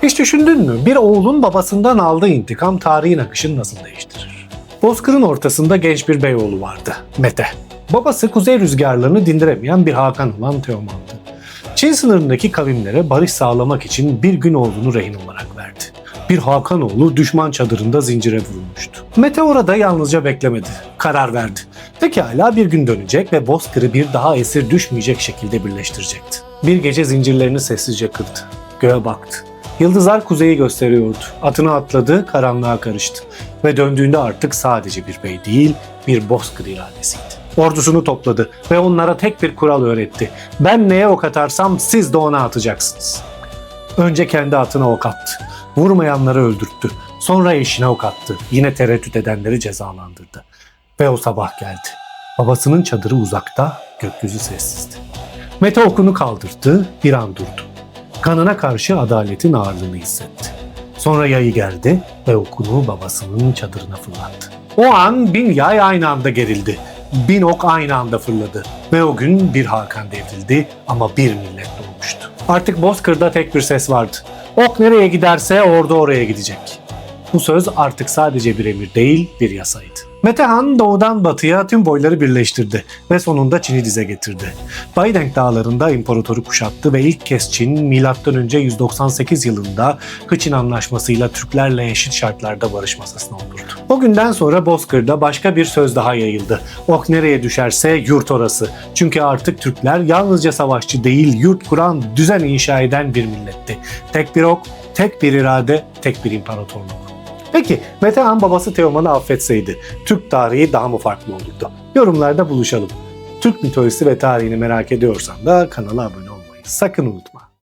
Hiç düşündün mü? Bir oğlun babasından aldığı intikam tarihin akışını nasıl değiştirir? Bozkır'ın ortasında genç bir beyoğlu vardı, Mete. Babası kuzey rüzgarlarını dindiremeyen bir Hakan olan Teoman'dı. Çin sınırındaki kavimlere barış sağlamak için bir gün oğlunu rehin olarak verdi. Bir Hakanoğlu düşman çadırında zincire vurulmuştu. Mete orada yalnızca beklemedi, karar verdi. Pekala bir gün dönecek ve Bozkır'ı bir daha esir düşmeyecek şekilde birleştirecekti. Bir gece zincirlerini sessizce kırdı. Göğe baktı. Yıldızlar kuzeyi gösteriyordu. Atına atladı, karanlığa karıştı. Ve döndüğünde artık sadece bir bey değil, bir Bozkır iradesiydi. Ordusunu topladı ve onlara tek bir kural öğretti. Ben neye ok atarsam siz de ona atacaksınız. Önce kendi atına ok attı. Vurmayanları öldürttü. Sonra eşine ok attı. Yine tereddüt edenleri cezalandırdı. Ve o sabah geldi. Babasının çadırı uzakta, gökyüzü sessizdi. Mete okunu kaldırdı, bir an durdu. Kanına karşı adaletin ağırlığını hissetti. Sonra yayı gerdi ve okunu babasının çadırına fırlattı. O an 1000 yay aynı anda gerildi. 1000 ok aynı anda fırladı. Ve o gün bir Hakan devrildi ama bir millet doğmuştu. Artık Bozkır'da tek bir ses vardı. Ok nereye giderse ordu oraya gidecek. Bu söz artık sadece bir emir değil, bir yasaydı. Metehan doğudan batıya tüm boyları birleştirdi ve sonunda Çin'i dize getirdi. Baydeng dağlarında imparatoru kuşattı ve ilk kez Çin M.Ö. 198 yılında Hıçin Anlaşması'yla Türklerle eşit şartlarda barış masasına oturdu. O günden sonra Bozkır'da başka bir söz daha yayıldı. Ok nereye düşerse yurt orası. Çünkü artık Türkler yalnızca savaşçı değil, yurt kuran, düzen inşa eden bir milletti. Tek bir ok, tek bir irade, tek bir imparatorluk. Peki Metehan babası Teoman'ı affetseydi Türk tarihi daha mı farklı olurdu? Yorumlarda buluşalım. Türk mitolojisi ve tarihini merak ediyorsan da kanala abone olmayı sakın unutma.